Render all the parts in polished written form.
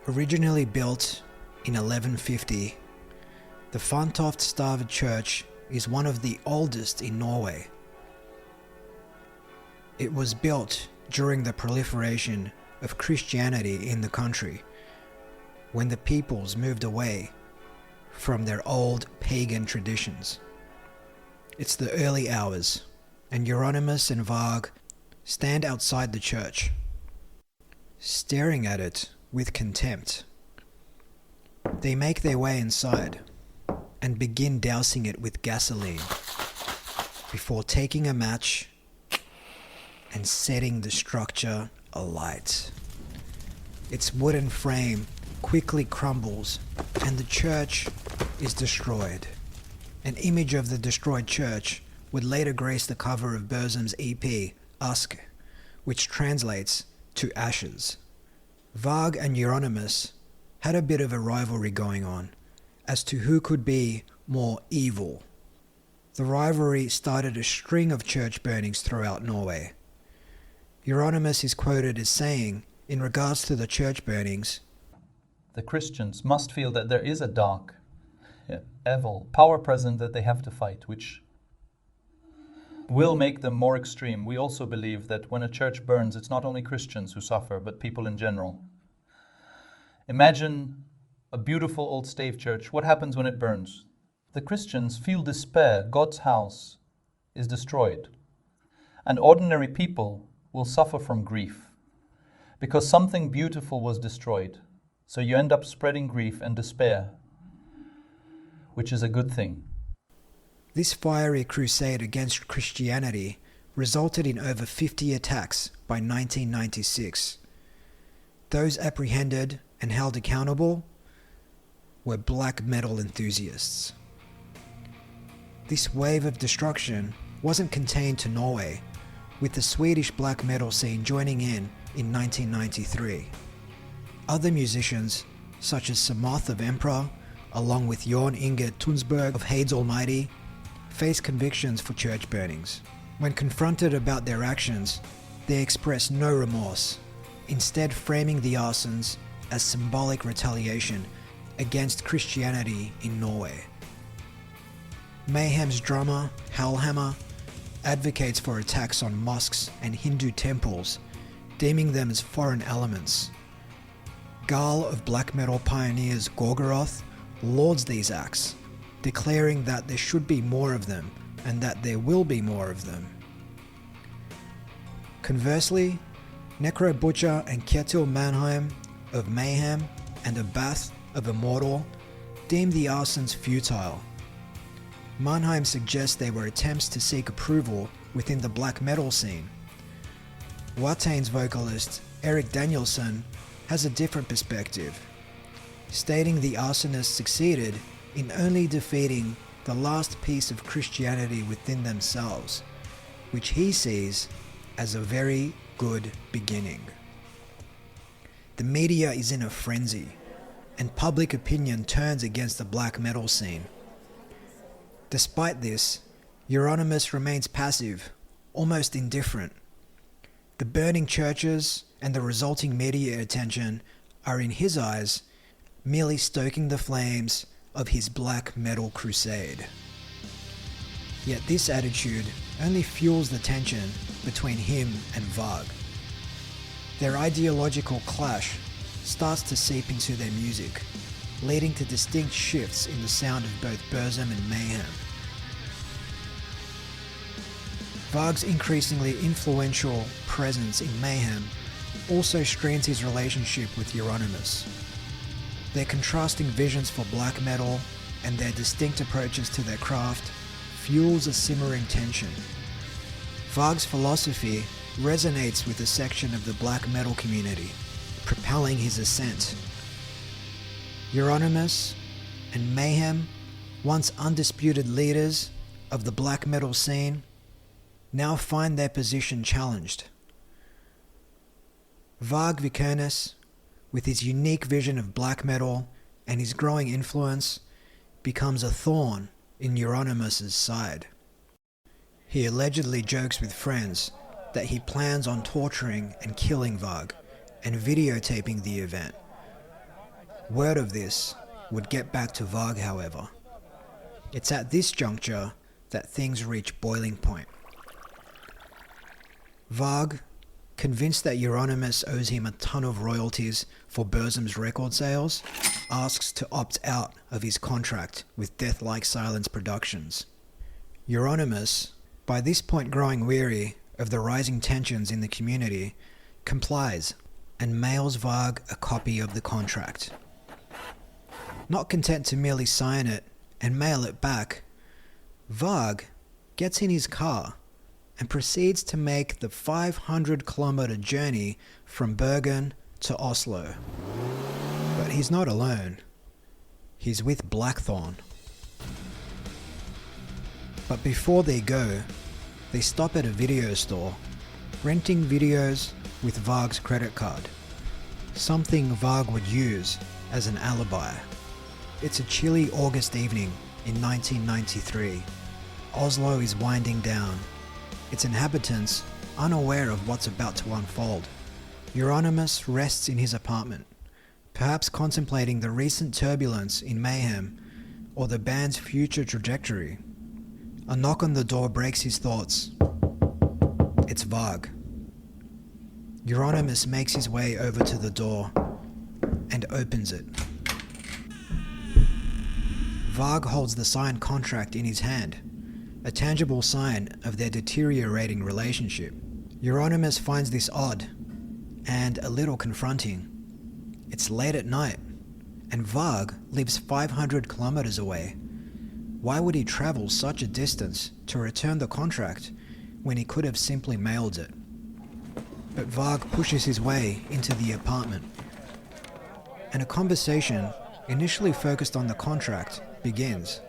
Originally built in 1150, the Fantoftstave Church is one of the oldest in Norway. It was built during the proliferation of Christianity in the country, when the peoples moved away from their old pagan traditions. It's the early hours, and Euronymous and Varg stand outside the church, staring at it with contempt. They make their way inside and begin dousing it with gasoline before taking a match and setting the structure alight. Its wooden frame quickly crumbles and the church is destroyed. An image of the destroyed church would later grace the cover of Burzum's EP, Aske, which translates to ashes. Varg and Euronymous had a bit of a rivalry going on as to who could be more evil. The rivalry started a string of church burnings throughout Norway. Euronymous is quoted as saying, in regards to the church burnings, "The Christians must feel that there is a dark, evil power present that they have to fight, which will make them more extreme. We also believe that when a church burns, it's not only Christians who suffer, but people in general. Imagine a beautiful old stave church. What happens when it burns? The Christians feel despair. God's house is destroyed. And ordinary people will suffer from grief because something beautiful was destroyed. So you end up spreading grief and despair, which is a good thing." This fiery crusade against Christianity resulted in over 50 attacks by 1996. Those apprehended and held accountable were black metal enthusiasts. This wave of destruction wasn't contained to Norway, with the Swedish black metal scene joining in 1993. Other musicians, such as Samoth of Emperor, along with Jon Inge Tunsberg of Hades Almighty, face convictions for church burnings. When confronted about their actions, they express no remorse, instead framing the arsons as symbolic retaliation against Christianity in Norway. Mayhem's drummer, Hellhammer, advocates for attacks on mosques and Hindu temples, deeming them as foreign elements. Gal of black metal pioneers Gorgoroth lauds these acts, declaring that there should be more of them and that there will be more of them. Conversely, Necro Butcher and Kjetil Mannheim of Mayhem and Abath of Immortal deem the arsons futile. Mannheim suggests they were attempts to seek approval within the black metal scene. Wattain's vocalist Eric Danielsson has a different perspective, stating the arsonists succeeded in only defeating the last piece of Christianity within themselves, which he sees as a very good beginning. The media is in a frenzy, and public opinion turns against the black metal scene. Despite this, Euronymous remains passive, almost indifferent. The burning churches and the resulting media attention are, in his eyes, merely stoking the flames of his black metal crusade. Yet this attitude only fuels the tension between him and Varg. Their ideological clash starts to seep into their music, leading to distinct shifts in the sound of both Burzum and Mayhem. Varg's increasingly influential presence in Mayhem also strains his relationship with Euronymous. Their contrasting visions for black metal and their distinct approaches to their craft fuels a simmering tension. Varg's philosophy resonates with a section of the black metal community, propelling his ascent. Euronymous and Mayhem, once undisputed leaders of the black metal scene, now find their position challenged. Varg Vikernes, with his unique vision of black metal and his growing influence, becomes a thorn in Euronymous' side. He allegedly jokes with friends that he plans on torturing and killing Varg and videotaping the event, Word of this would get back to Varg, however. It's at this juncture that things reach boiling point. Varg, convinced that Euronymous owes him a ton of royalties for Burzum's record sales, asks to opt out of his contract with Death Like Silence Productions. Euronymous, by this point growing weary of the rising tensions in the community, complies and mails Varg a copy of the contract. Not content to merely sign it and mail it back, Varg gets in his car and proceeds to make the 500-kilometer journey from Bergen to Oslo. But he's not alone. He's with Blackthorn. But before they go, they stop at a video store, renting videos with Varg's credit card. Something Varg would use as an alibi. It's a chilly August evening in 1993. Oslo is winding down, its inhabitants unaware of what's about to unfold. Euronymous rests in his apartment, perhaps contemplating the recent turbulence in Mayhem or the band's future trajectory. A knock on the door breaks his thoughts. It's Varg. Euronymous makes his way over to the door and opens it. Varg holds the signed contract in his hand, a tangible sign of their deteriorating relationship. Euronymous finds this odd and a little confronting. It's late at night, and Varg lives 500 kilometers away. Why would he travel such a distance to return the contract when he could have simply mailed it? But Varg pushes his way into the apartment, and a conversation initially focused on the contract begins.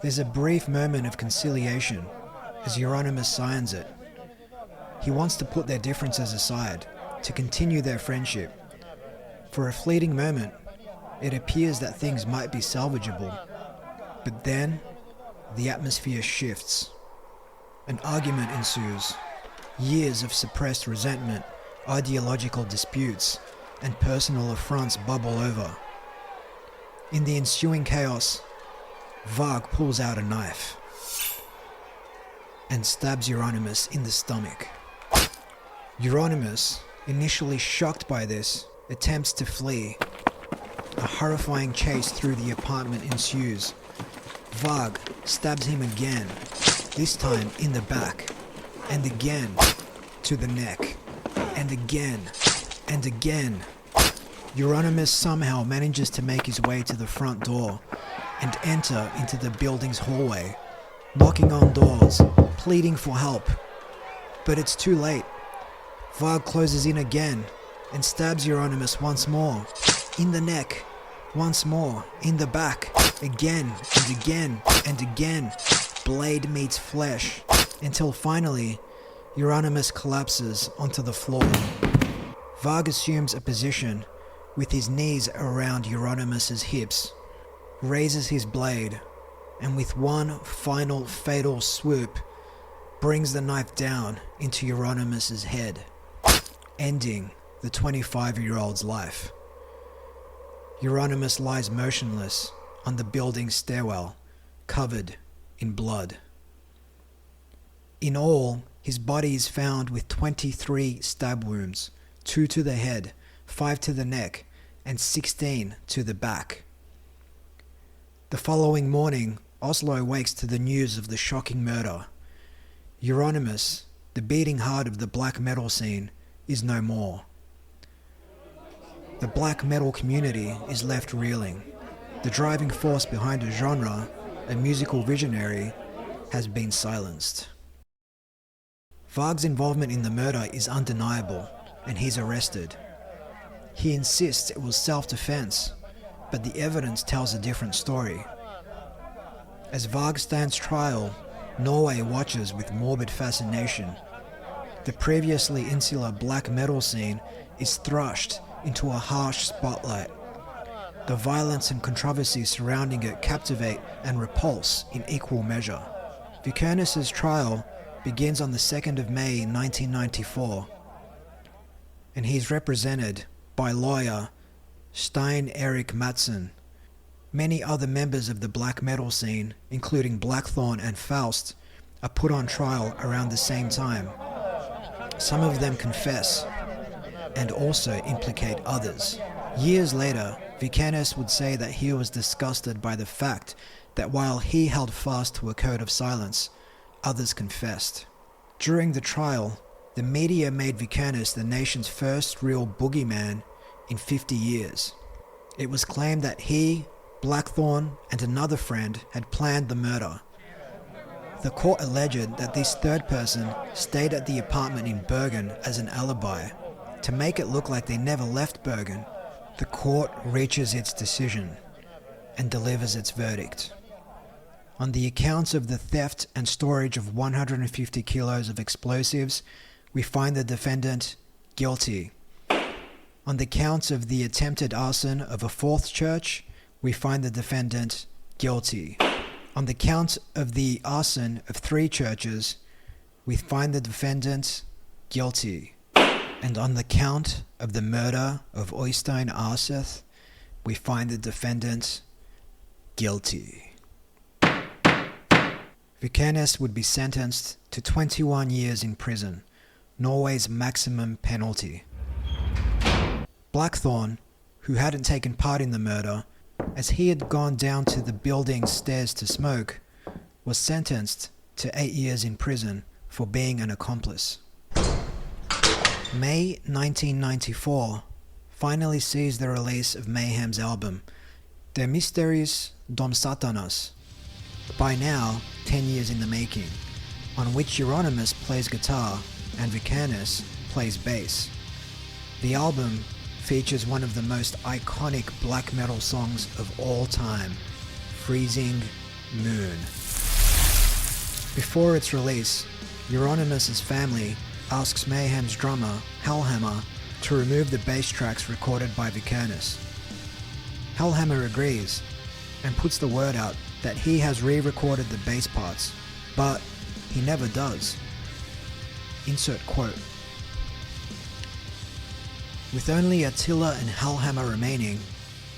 There's a brief moment of conciliation as Euronymous signs it. He wants to put their differences aside, to continue their friendship. For a fleeting moment, it appears that things might be salvageable. But then, the atmosphere shifts. An argument ensues. Years of suppressed resentment, ideological disputes, and personal affronts bubble over. In the ensuing chaos, Varg pulls out a knife and stabs Euronymous in the stomach. Euronymous, initially shocked by this, attempts to flee. A horrifying chase through the apartment ensues. Varg stabs him again, this time in the back, and again to the neck, and again, and again. Euronymous somehow manages to make his way to the front door and enter into the building's hallway, knocking on doors, pleading for help. But it's too late. Varg closes in again and stabs Euronymous once more, in the neck, once more, in the back, again and again and again. Blade meets flesh, until finally, Euronymous collapses onto the floor. Varg assumes a position with his knees around Euronymous' hips, raises his blade, and with one final fatal swoop, brings the knife down into Euronymous' head, ending the 25-year-old's life. Euronymous lies motionless on the building's stairwell, covered in blood. In all, his body is found with 23 stab wounds, 2 to the head, 5 to the neck, and 16 to the back. The following morning, Oslo wakes to the news of the shocking murder. Euronymous, the beating heart of the black metal scene, is no more. The black metal community is left reeling. The driving force behind a genre, a musical visionary, has been silenced. Varg's involvement in the murder is undeniable, and he's arrested. He insists it was self-defense, but the evidence tells a different story. As Varg stands trial, Norway watches with morbid fascination. The previously insular black metal scene is thrust into a harsh spotlight. The violence and controversy surrounding it captivate and repulse in equal measure. Vikernes' trial begins on the 2nd of May 1994, and he's represented by lawyer Stein Erik Mattsson. Many other members of the black metal scene, including Blackthorn and Faust, are put on trial around the same time. Some of them confess and also implicate others. Years later, Vikernes would say that he was disgusted by the fact that while he held fast to a code of silence, others confessed. During the trial, the media made Vikernes the nation's first real boogeyman in 50 years. It was claimed that he, Blackthorn, and another friend had planned the murder. The court alleged that this third person stayed at the apartment in Bergen as an alibi. To make it look like they never left Bergen, the court reaches its decision and delivers its verdict. On the accounts of the theft and storage of 150 kilos of explosives, we find the defendant guilty. On the counts of the attempted arson of a fourth church, we find the defendant guilty. On the count of the arson of 3 churches, we find the defendant guilty. And on the count of the murder of Oystein Aarseth, we find the defendant guilty. Vikernes would be sentenced to 21 years in prison, Norway's maximum penalty. Blackthorn, who hadn't taken part in the murder, as he had gone down to the building's stairs to smoke, was sentenced to 8 years in prison for being an accomplice. May 1994 finally sees the release of Mayhem's album, De Mysteries Dom Satanas, by now 10 years in the making, on which Euronymous plays guitar and Vikernes plays bass. The album features one of the most iconic black metal songs of all time, Freezing Moon. Before its release, Euronymous' family asks Mayhem's drummer, Hellhammer, to remove the bass tracks recorded by Vikernes. Hellhammer agrees and puts the word out that he has re-recorded the bass parts, but he never does. Insert quote. With only Attila and Hellhammer remaining,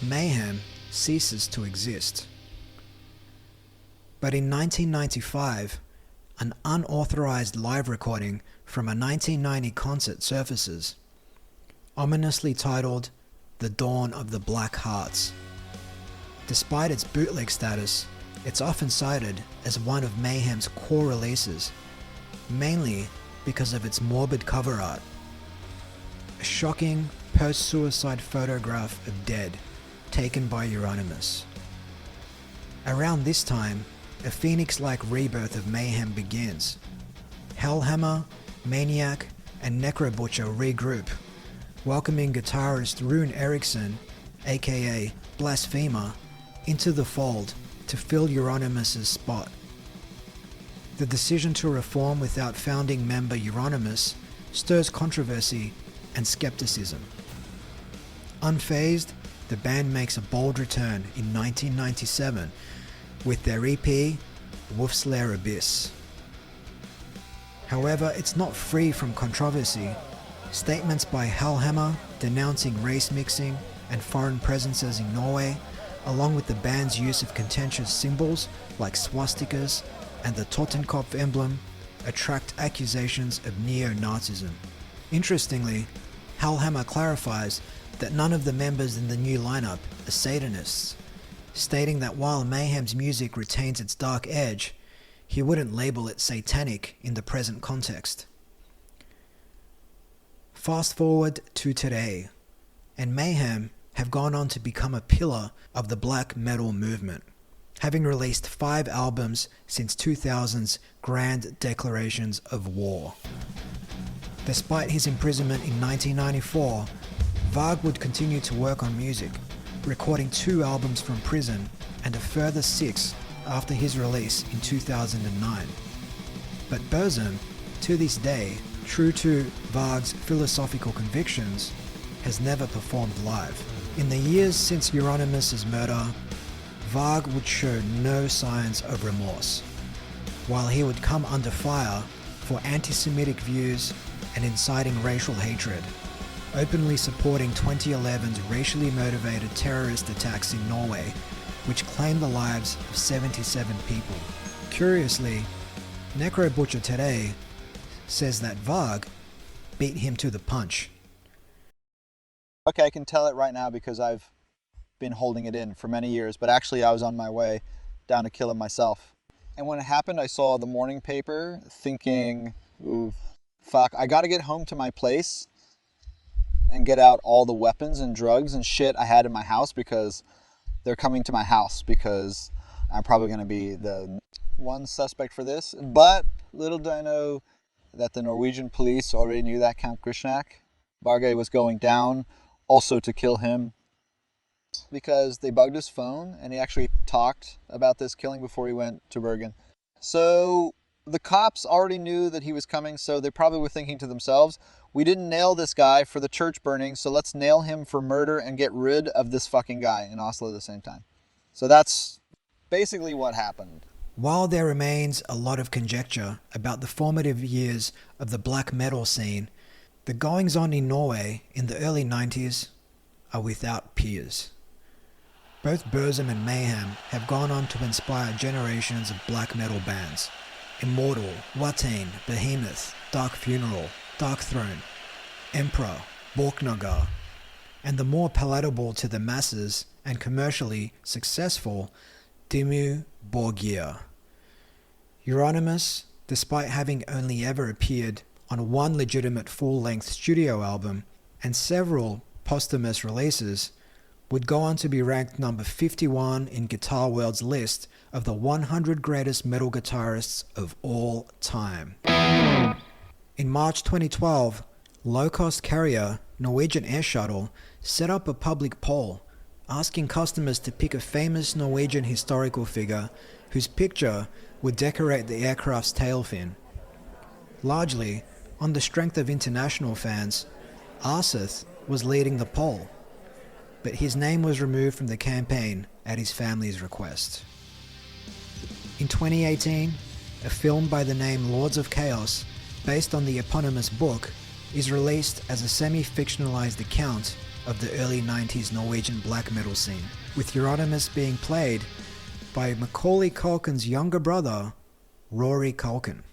Mayhem ceases to exist. But in 1995, an unauthorized live recording from a 1990 concert surfaces, ominously titled The Dawn of the Black Hearts. Despite its bootleg status, it's often cited as one of Mayhem's core releases, mainly because of its morbid cover art. A shocking post-suicide photograph of Dead, taken by Euronymous. Around this time, a phoenix-like rebirth of Mayhem begins. Hellhammer, Maniac, and Necrobutcher regroup, welcoming guitarist Rune Eriksson, aka Blasphemer, into the fold to fill Euronymous' spot. The decision to reform without founding member Euronymous stirs controversy and skepticism. Unfazed, the band makes a bold return in 1997 with their EP, Wolfslayer Abyss. However, it's not free from controversy. Statements by Hellhammer denouncing race mixing and foreign presences in Norway, along with the band's use of contentious symbols like swastikas and the Totenkopf emblem, attract accusations of neo-Nazism. Interestingly, Hellhammer clarifies that none of the members in the new lineup are Satanists, stating that while Mayhem's music retains its dark edge, he wouldn't label it satanic in the present context. Fast forward to today, and Mayhem have gone on to become a pillar of the black metal movement, having released 5 albums since 2000's Grand Declarations of War. Despite his imprisonment in 1994, Varg would continue to work on music, recording 2 albums from prison and a further 6 after his release in 2009. But Burzum, to this day, true to Varg's philosophical convictions, has never performed live. In the years since Euronymous' murder, Varg would show no signs of remorse, while he would come under fire for anti-Semitic views and inciting racial hatred. openly supporting 2011's racially motivated terrorist attacks in Norway, which claimed the lives of 77 people. Curiously, Necro Butcher today says that Varg beat him to the punch. Okay, I can tell it right now because I've been holding it in for many years, but actually I was on my way down to kill him myself. And when it happened, I saw the morning paper thinking, ooh, fuck, I gotta get home to my place and get out all the weapons and drugs and shit I had in my house because they're coming to my house because I'm probably gonna be the one suspect for this. But little did I know that the Norwegian police already knew that Count Grishnak Barge was going down also to kill him because they bugged his phone and he actually talked about this killing before he went to Bergen. So the cops already knew that he was coming, so they probably were thinking to themselves, we didn't nail this guy for the church burning, so let's nail him for murder and get rid of this fucking guy in Oslo at the same time. So that's basically what happened. While there remains a lot of conjecture about the formative years of the black metal scene, the goings-on in Norway in the early 90s are without peers. Both Burzum and Mayhem have gone on to inspire generations of black metal bands. Immortal, Watain, Behemoth, Dark Funeral, Dark Throne, Emperor, Borknagar, and the more palatable to the masses and commercially successful Dimmu Borgir. Euronymous, despite having only ever appeared on one legitimate full-length studio album and several posthumous releases, would go on to be ranked number 51 in Guitar World's list of the 100 greatest metal guitarists of all time. In March 2012, low-cost carrier Norwegian Air Shuttle set up a public poll asking customers to pick a famous Norwegian historical figure whose picture would decorate the aircraft's tail fin. Largely, on the strength of international fans, Arseth was leading the poll, but his name was removed from the campaign at his family's request. In 2018, a film by the name Lords of Chaos, based on the eponymous book, is released as a semi-fictionalized account of the early 90s Norwegian black metal scene, with Euronymous being played by Macaulay Culkin's younger brother, Rory Culkin.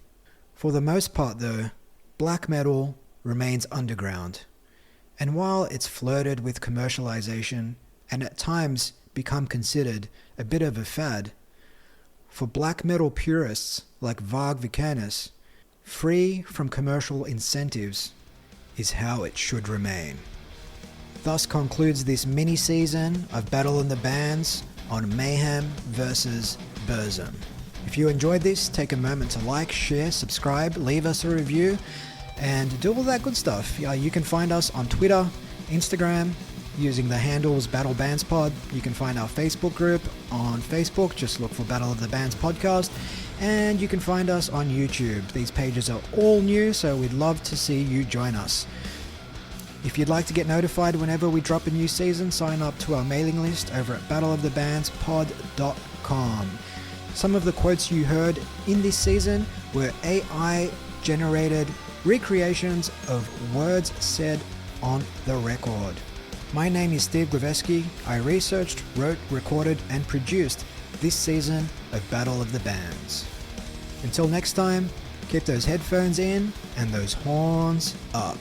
For the most part though, black metal remains underground, and while it's flirted with commercialization and at times become considered a bit of a fad, for black metal purists like Varg Vikernes, free from commercial incentives is how it should remain. Thus concludes this mini-season of Battle in the Bands on Mayhem vs. Burzum. If you enjoyed this, take a moment to like, share, subscribe, leave us a review, and do all that good stuff. You can find us on Twitter, Instagram, using the handles Battle Bands Pod. You can find our Facebook group on Facebook, just look for Battle of the Bands Podcast, and you can find us on YouTube. These pages are all new, so we'd love to see you join us. If you'd like to get notified whenever we drop a new season, sign up to our mailing list over at battleofthebandspod.com. Some of the quotes you heard in this season were AI-generated recreations of words said on the record. My name is Steve Glaveski. I researched, wrote, recorded, and produced this season of Battle of the Bands. Until next time, keep those headphones in and those horns up.